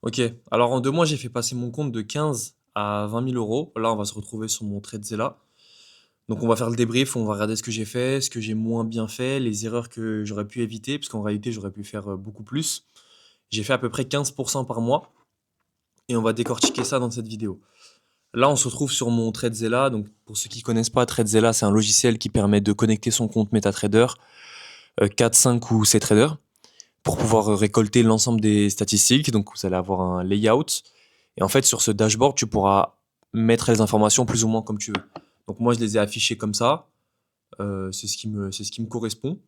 Ok, alors en 2 mois, j'ai fait passer mon compte de 15 à 20 000 euros. Là, on va se retrouver sur mon TradeZella. Donc, on va faire le débrief, on va regarder ce que j'ai fait, ce que j'ai moins bien fait, les erreurs que j'aurais pu éviter, parce qu'en réalité, j'aurais pu faire beaucoup plus. J'ai fait à peu près 15% par mois, et on va décortiquer ça dans cette vidéo. Là, on se retrouve sur mon TradeZella. Donc, pour ceux qui connaissent pas, TradeZella, c'est un logiciel qui permet de connecter son compte MetaTrader, 4, 5 ou 7 traders, pour pouvoir récolter l'ensemble des statistiques. Donc, vous allez avoir un layout. Et en fait, sur ce dashboard, tu pourras mettre les informations plus ou moins comme tu veux. Donc, moi, je les ai affichées comme ça. C'est ce qui me correspond.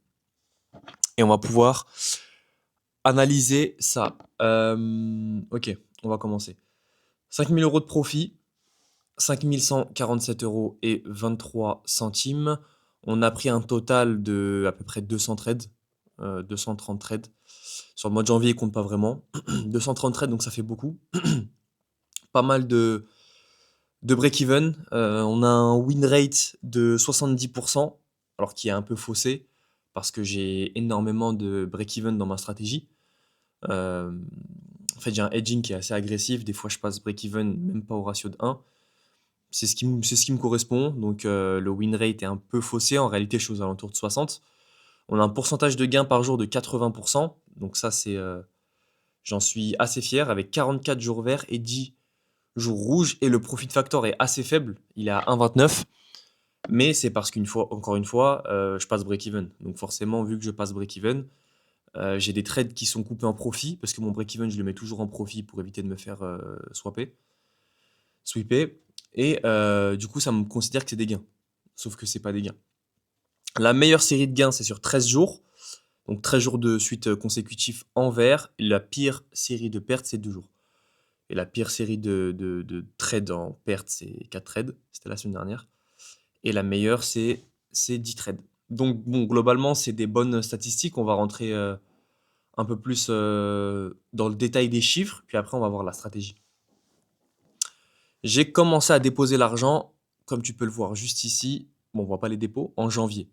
Et on va pouvoir analyser ça. Ok, on va commencer. 5 000 euros de profit, 5 147 € et 23 centimes. On a pris un total de à peu près 200 trades, 230 trades. Sur le mois de janvier, il compte pas vraiment. 230 trades, donc ça fait beaucoup. Pas mal de break-even. On a un win rate de 70%, alors qui est un peu faussé, parce que j'ai énormément de break-even dans ma stratégie. Euh, En fait, j'ai un hedging qui est assez agressif. Des fois, je passe break-even même pas au ratio de 1. C'est ce qui me correspond. Donc, le win rate est un peu faussé. En réalité, je suis aux alentours de 60. On a un pourcentage de gain par jour de 80%. Donc, ça, j'en suis assez fier, avec 44 jours verts et 10 jours rouges. Et le profit factor est assez faible. Il est à 1,29. Mais c'est parce qu'une fois, encore une fois, je passe break-even. Donc, forcément, vu que je passe break-even, j'ai des trades qui sont coupés en profit, parce que mon break-even, je le mets toujours en profit pour éviter de me faire sweeper. Et du coup, ça me considère que c'est des gains. Sauf que c'est pas des gains. La meilleure série de gains, c'est sur 13 jours. Donc 13 jours de suite consécutifs en vert. Et la pire série de pertes, c'est 2 jours. Et la pire série de trades en perte, c'est 4 trades. C'était la semaine dernière. Et la meilleure, c'est 10 trades. Donc bon, globalement, c'est des bonnes statistiques. On va rentrer un peu plus dans le détail des chiffres. Puis après, on va voir la stratégie. J'ai commencé à déposer l'argent, comme tu peux le voir juste ici. Bon, on voit pas les dépôts, en janvier.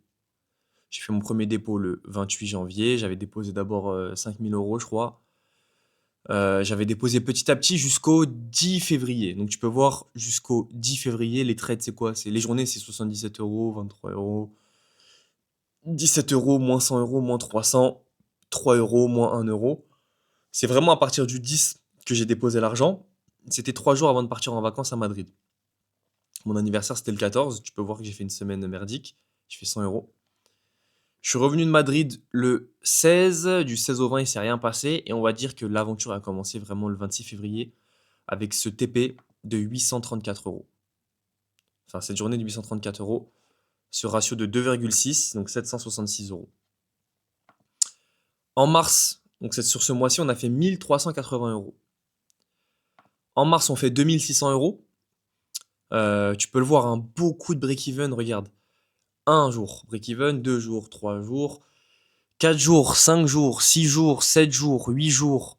J'ai fait mon premier dépôt le 28 janvier. J'avais déposé d'abord 5 000 euros, je crois. J'avais déposé petit à petit jusqu'au 10 février. Donc tu peux voir jusqu'au 10 février, les trades, c'est quoi? Les journées, c'est 77 euros, 23 euros, 17 euros, moins 100 euros, moins 300, 3 euros, moins 1 euro. C'est vraiment à partir du 10 que j'ai déposé l'argent. C'était 3 jours avant de partir en vacances à Madrid. Mon anniversaire, c'était le 14. Tu peux voir que j'ai fait une semaine merdique. J'ai fait 100 euros. Je suis revenu de Madrid le 16. Du 16 au 20, il s'est rien passé. Et on va dire que l'aventure a commencé vraiment le 26 février avec ce TP de 834 euros. Enfin, cette journée de 834 euros. Ce ratio de 2,6, donc 766 euros. En mars, donc sur ce mois-ci, on a fait 1380 euros. En mars, on fait 2600 euros. Tu peux le voir, hein, beaucoup de break-even, regarde. Un jour, break-even, 2 jours, 3 jours, 4 jours, 5 jours, 6 jours, 7 jours, 8 jours,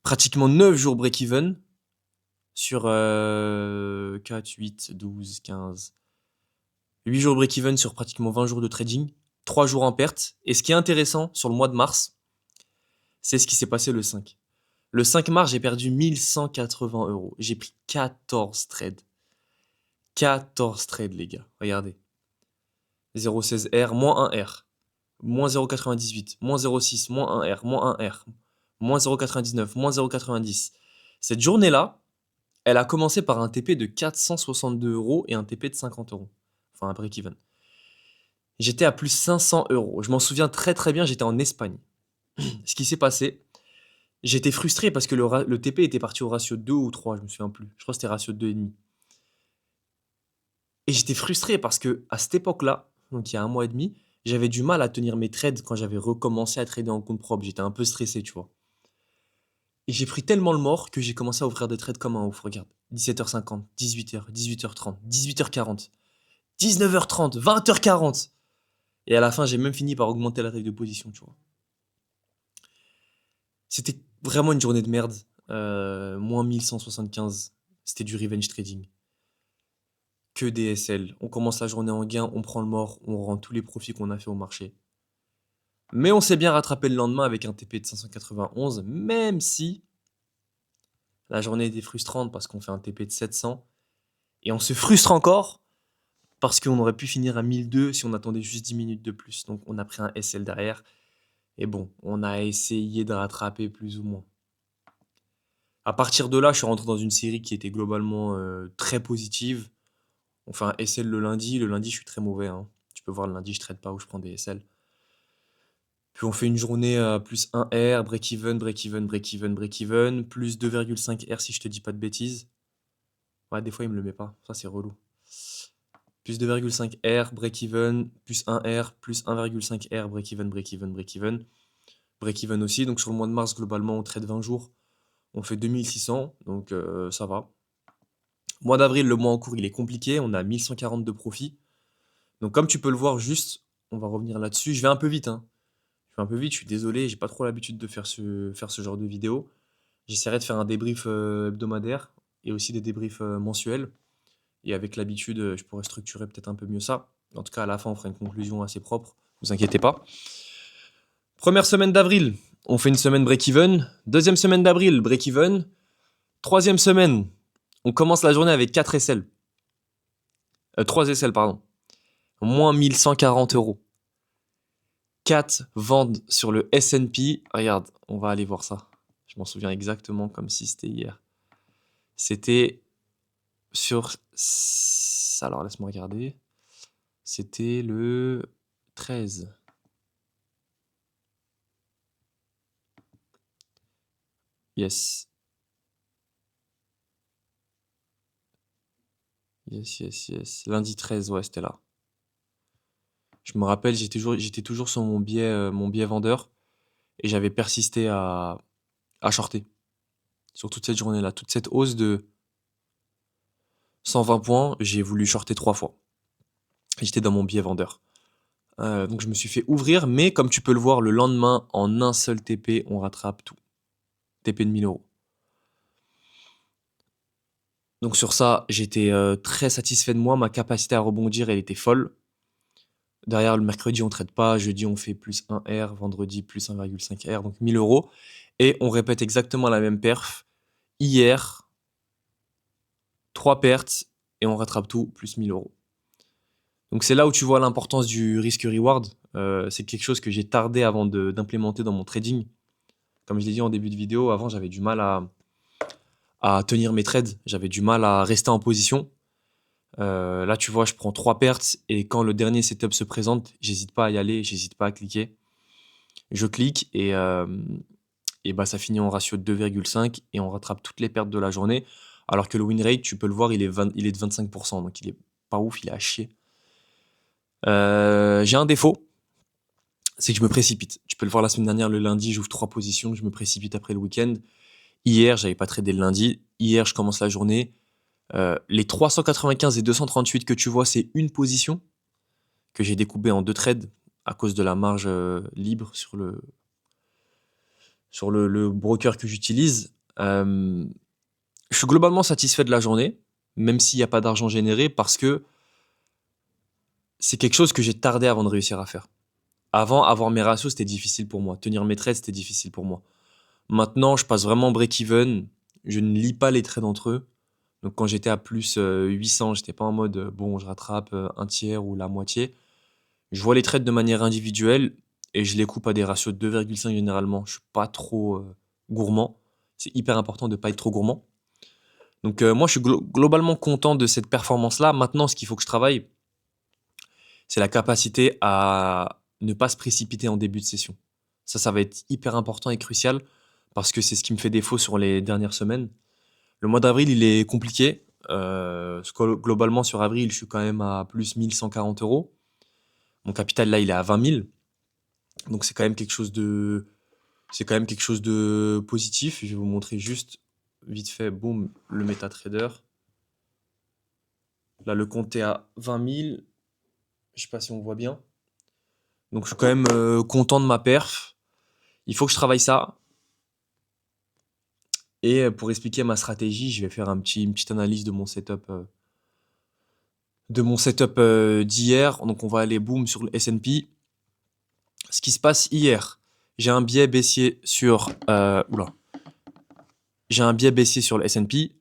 pratiquement 9 jours break-even sur 4, 8, 12, 15. 8 jours break-even sur pratiquement 20 jours de trading, 3 jours en perte. Et ce qui est intéressant sur le mois de mars, c'est ce qui s'est passé le 5. Le 5 mars, j'ai perdu 1180 euros. J'ai pris 14 trades. 14 trades, les gars. Regardez. 0,16R, moins 1R. Moins 0,98, moins 0,6, moins 1R, moins 1R, moins 0,99, moins 0,90. Cette journée-là, elle a commencé par un TP de 462 euros et un TP de 50 euros. Enfin, un break-even. J'étais à plus 500 euros. Je m'en souviens très très bien, j'étais en Espagne. Ce qui s'est passé, j'étais frustré parce que le TP était parti au ratio 2 ou 3, je me souviens plus. Je crois que c'était ratio 2,5. Et j'étais frustré parce que à cette époque-là, donc il y a un mois et demi, j'avais du mal à tenir mes trades quand j'avais recommencé à trader en compte propre. J'étais un peu stressé, tu vois. Et j'ai pris tellement le mort que j'ai commencé à ouvrir des trades comme un ouf. Regarde, 17h50, 18h, 18h30, 18h40, 19h30, 20h40. Et à la fin, j'ai même fini par augmenter la taille de position, tu vois. C'était vraiment une journée de merde. Moins 1175. C'était du revenge trading. Que des SL. On commence la journée en gain, on prend le mort, on rend tous les profits qu'on a fait au marché. Mais on s'est bien rattrapé le lendemain avec un TP de 591, même si La journée était frustrante parce qu'on fait un TP de 700. Et on se frustre encore parce qu'on aurait pu finir à 1002 si on attendait juste 10 minutes de plus. Donc on a pris un SL derrière. Et bon, on a essayé de rattraper plus ou moins. À partir de là, je suis rentré dans une série qui était globalement très positive. On fait un SL le lundi. Le lundi, je suis très mauvais, hein. Tu peux voir, le lundi, je trade pas où je prends des SL. Puis on fait une journée à plus 1 R, break-even, break-even, break-even, break-even, plus 2,5 R si je te dis pas de bêtises. Ouais, des fois, il me le met pas. Ça, c'est relou. Plus 2,5 R, break-even, plus 1 R, plus 1,5 R, break-even, break-even, break-even. Break-even aussi. Donc sur le mois de mars, globalement, on trade 20 jours. On fait 2600, donc ça va. Mois d'avril, le mois en cours, il est compliqué. On a 1140 de profit. Donc comme tu peux le voir, juste, on va revenir là-dessus. Je vais un peu vite, hein. Je vais un peu vite, je suis désolé, j'ai pas trop l'habitude de faire ce genre de vidéo. J'essaierai de faire un débrief hebdomadaire et aussi des débriefs mensuels. Et avec l'habitude, je pourrais structurer peut-être un peu mieux ça. En tout cas, à la fin, on fera une conclusion assez propre. Vous inquiétez pas. Première semaine d'avril, on fait une semaine break-even. Deuxième semaine d'avril, break-even. Troisième semaine, on commence la journée avec 4 SL. 3 SL, pardon. Moins 1140 euros. 4 ventes sur le S&P. Regarde, on va aller voir ça. Je m'en souviens exactement comme si c'était hier. C'était sur... Alors, laisse-moi regarder. C'était le 13. Yes. Yes. Lundi 13, ouais, c'était là. Je me rappelle, j'étais toujours sur mon biais vendeur et j'avais persisté à shorter sur toute cette journée-là. Toute cette hausse de 120 points, j'ai voulu shorter 3 fois. J'étais dans mon biais vendeur. Donc je me suis fait ouvrir, mais comme tu peux le voir, le lendemain, en un seul TP, on rattrape tout. TP de 1000 euros. Donc sur ça, j'étais très satisfait de moi. Ma capacité à rebondir, elle était folle. Derrière, le mercredi, on trade pas. Jeudi, on fait plus 1 R. Vendredi, plus 1,5 R. Donc 1000 euros. Et on répète exactement la même perf. Hier, 3 pertes et on rattrape tout, plus 1000 euros. Donc c'est là où tu vois l'importance du risk-reward. C'est quelque chose que j'ai tardé avant d'implémenter dans mon trading. Comme je l'ai dit en début de vidéo, avant, j'avais du mal à tenir mes trades. J'avais du mal à rester en position. Là, tu vois, je prends 3 pertes et quand le dernier setup se présente, j'hésite pas à y aller, j'hésite pas à cliquer. Je clique et bah, ça finit en ratio de 2,5 et on rattrape toutes les pertes de la journée. Alors que le win rate, tu peux le voir, il est de 25%, donc il est pas ouf, il est à chier. J'ai un défaut, c'est que je me précipite. Tu peux le voir la semaine dernière, le lundi, j'ouvre 3 positions, je me précipite après le week-end. Hier, j'avais pas tradé le lundi. Hier, je commence la journée. Les 395 et 238 que tu vois, c'est une position que j'ai découpée en 2 trades à cause de la marge libre sur le broker que j'utilise. Je suis globalement satisfait de la journée, même s'il n'y a pas d'argent généré, parce que c'est quelque chose que j'ai tardé avant de réussir à faire. Avant, avoir mes ratios, c'était difficile pour moi. Tenir mes trades, c'était difficile pour moi. Maintenant, je passe vraiment break-even. Je ne lis pas les trades entre eux. Donc quand j'étais à plus 800, j'étais pas en mode bon, je rattrape un tiers ou la moitié. Je vois les trades de manière individuelle et je les coupe à des ratios de 2,5 généralement. Je suis pas trop gourmand. C'est hyper important de pas être trop gourmand. Donc moi, je suis globalement content de cette performance-là. Maintenant, ce qu'il faut que je travaille, c'est la capacité à ne pas se précipiter en début de session. Ça va être hyper important et crucial parce que c'est ce qui me fait défaut sur les dernières semaines. Le mois d'avril, il est compliqué. Globalement, sur avril, je suis quand même à plus 1140 euros. Mon capital, là, il est à 20 000. Donc, c'est quand même quelque chose de positif. Je vais vous montrer juste vite fait, boum, le MetaTrader. Là, le compte est à 20 000. Je sais pas si on voit bien. Donc, je suis quand même content de ma perf. Il faut que je travaille ça. Et pour expliquer ma stratégie, je vais faire une petite analyse de mon setup d'hier. Donc on va aller boom sur le S&P. Ce qui se passe hier, j'ai un biais baissier sur oula. j'ai un biais baissier sur le S&P.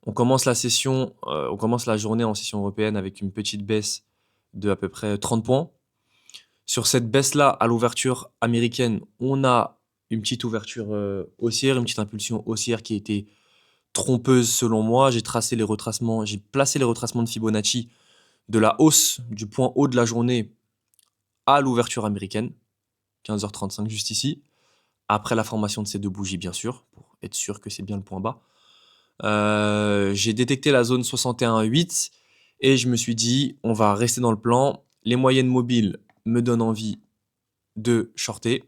On commence la journée en session européenne avec une petite baisse de à peu près 30 points. Sur cette baisse-là, à l'ouverture américaine, on a une petite ouverture haussière, une petite impulsion haussière qui a été trompeuse selon moi. J'ai placé les retracements de Fibonacci de la hausse du point haut de la journée à l'ouverture américaine, 15h35 juste ici, après la formation de ces deux bougies bien sûr, pour être sûr que c'est bien le point bas. J'ai détecté la zone 61,8 et je me suis dit on va rester dans le plan. Les moyennes mobiles me donnent envie de shorter.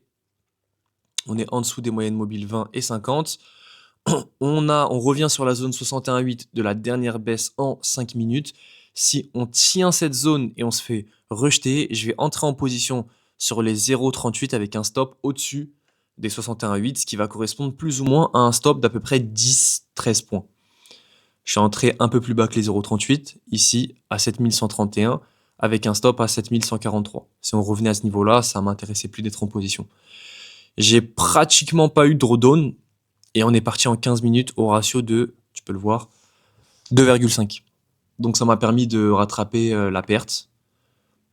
On est en dessous des moyennes mobiles 20 et 50. On revient sur la zone 61,8 de la dernière baisse en 5 minutes. Si on tient cette zone et on se fait rejeter, je vais entrer en position sur les 0,38 avec un stop au-dessus des 61,8, ce qui va correspondre plus ou moins à un stop d'à peu près 10-13 points. Je suis entré un peu plus bas que les 0,38, ici à 7131, avec un stop à 7143. Si on revenait à ce niveau-là, ça m'intéressait plus d'être en position. J'ai pratiquement pas eu de drawdown et on est parti en 15 minutes au ratio de, tu peux le voir, 2,5. Donc ça m'a permis de rattraper la perte.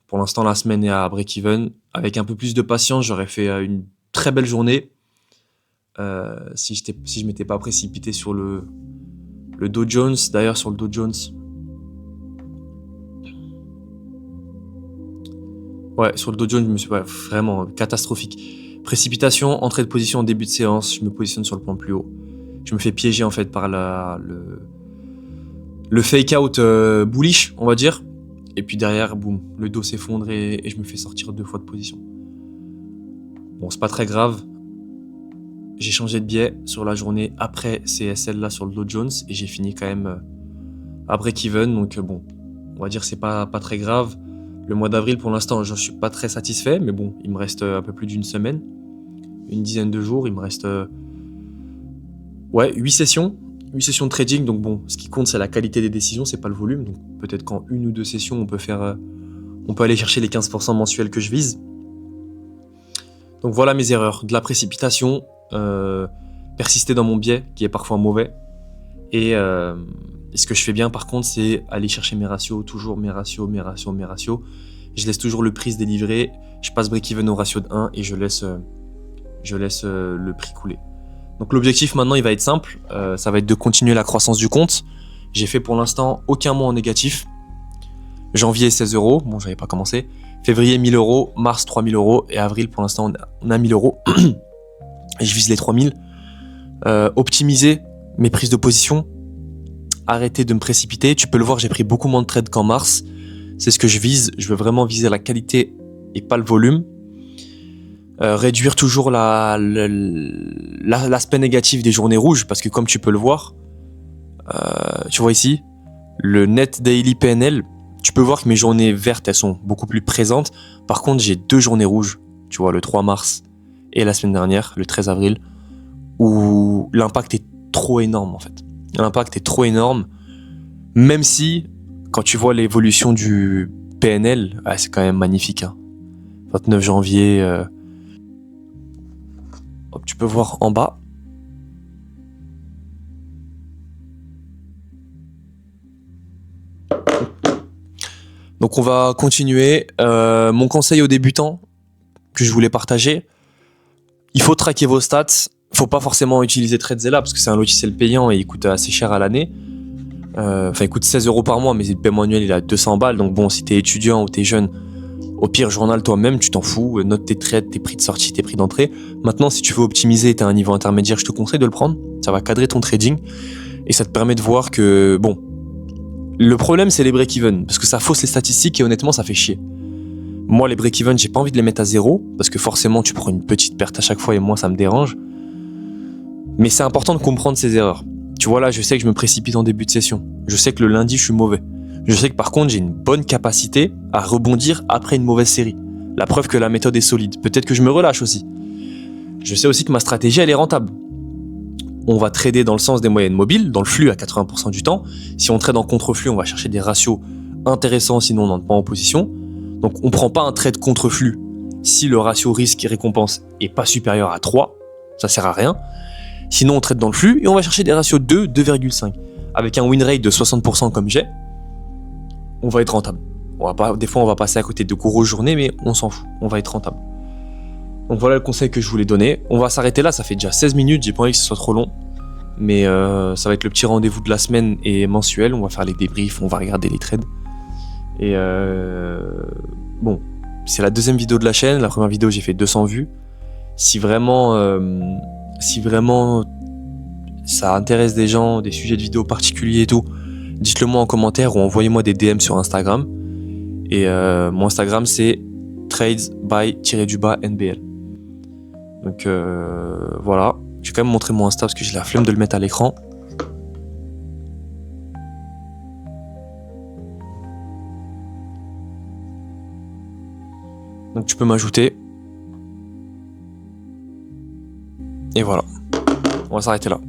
Pour l'instant, la semaine est à break-even. Avec un peu plus de patience, j'aurais fait une très belle journée si je m'étais pas précipité sur le Dow Jones. D'ailleurs, sur le Dow Jones, sur le Dow Jones, je me suis vraiment catastrophique. Précipitation, entrée de position en début de séance, je me positionne sur le point plus haut. Je me fais piéger en fait par le fake out bullish, on va dire. Et puis derrière, boum, le dos s'effondre et je me fais sortir 2 fois de position. Bon, c'est pas très grave. J'ai changé de biais sur la journée après CSL là sur le Dow Jones et j'ai fini quand même à break-even. Donc bon, on va dire que c'est pas très grave. Le mois d'avril, pour l'instant, je suis pas très satisfait, mais bon, il me reste un peu plus d'une semaine, une dizaine de jours. Il me reste 8 sessions. 8 sessions de trading, donc bon, ce qui compte c'est la qualité des décisions, c'est pas le volume. Donc peut-être qu'en 1 ou 2 sessions, on peut aller chercher les 15% mensuels que je vise. Donc voilà mes erreurs, de la précipitation, persister dans mon biais qui est parfois mauvais. Et ce que je fais bien par contre, c'est aller chercher mes ratios, toujours mes ratios. Je laisse toujours le prix se délivrer, je passe break-even au ratio de 1 et je laisse le prix couler. Donc l'objectif maintenant il va être simple, ça va être de continuer la croissance du compte. J'ai fait pour l'instant aucun mois en négatif. Janvier 16 €, bon j'avais pas commencé. Février 1000 €, mars 3000 € et avril pour l'instant on a 1000 €. Et je vise les 3000. Optimiser mes prises de position, arrêter de me précipiter. Tu peux le voir, j'ai pris beaucoup moins de trades qu'en mars. C'est ce que je vise, je veux vraiment viser la qualité et pas le volume. Réduire toujours l'aspect négatif des journées rouges parce que comme tu peux le voir, tu vois ici, le net daily PNL, tu peux voir que mes journées vertes elles sont beaucoup plus présentes. Par contre j'ai 2 journées rouges, tu vois le 3 mars et la semaine dernière, le 13 avril, où l'impact est trop énorme en fait. L'impact est trop énorme, même si quand tu vois l'évolution du PNL, c'est quand même magnifique. 29 janvier, hop, tu peux voir en bas. Donc on va continuer. Mon conseil aux débutants que je voulais partager, il faut traquer vos stats. Faut pas forcément utiliser TradeZilla parce que c'est un logiciel payant et il coûte assez cher à l'année. Il coûte 16 € par mois, mais le paiement annuel il est à 200 balles. Donc bon, si t'es étudiant ou t'es jeune, au pire journal toi-même, tu t'en fous, note tes trades, tes prix de sortie, tes prix d'entrée. Maintenant, si tu veux optimiser et t'as un niveau intermédiaire, je te conseille de le prendre. Ça va cadrer ton trading et ça te permet de voir que bon, le problème c'est les break-even parce que ça fausse les statistiques et honnêtement ça fait chier. Moi les break-even, j'ai pas envie de les mettre à 0 parce que forcément tu prends une petite perte à chaque fois et moi ça me dérange. Mais c'est important de comprendre ces erreurs. Tu vois là, je sais que je me précipite en début de session. Je sais que le lundi, je suis mauvais. Je sais que par contre, j'ai une bonne capacité à rebondir après une mauvaise série. La preuve que la méthode est solide. Peut-être que je me relâche aussi. Je sais aussi que ma stratégie, elle est rentable. On va trader dans le sens des moyennes mobiles, dans le flux à 80% du temps. Si on trade en contre-flux, on va chercher des ratios intéressants, sinon on n'entre pas en position. Donc on ne prend pas un trade contre-flux si le ratio risque et récompense n'est pas supérieur à 3. Ça sert à rien. Sinon, on trade dans le flux et on va chercher des ratios 2, 2,5. Avec un win rate de 60% comme j'ai, on va être rentable. Des fois, on va passer à côté de grosses journées, mais on s'en fout. On va être rentable. Donc voilà le conseil que je voulais donner. On va s'arrêter là, ça fait déjà 16 minutes, j'ai pas envie que ce soit trop long. Mais ça va être le petit rendez-vous de la semaine et mensuel. On va faire les débriefs, on va regarder les trades. Et bon, c'est la deuxième vidéo de la chaîne. La première vidéo, j'ai fait 200 vues. Si vraiment ça intéresse des gens, des sujets de vidéos particuliers et tout, dites-le moi en commentaire ou envoyez-moi des DM sur Instagram. Et mon Instagram, c'est trades by-NBL. Donc voilà. Je vais quand même montrer mon Insta parce que j'ai la flemme de le mettre à l'écran. Donc tu peux m'ajouter. Et voilà. On va s'arrêter là.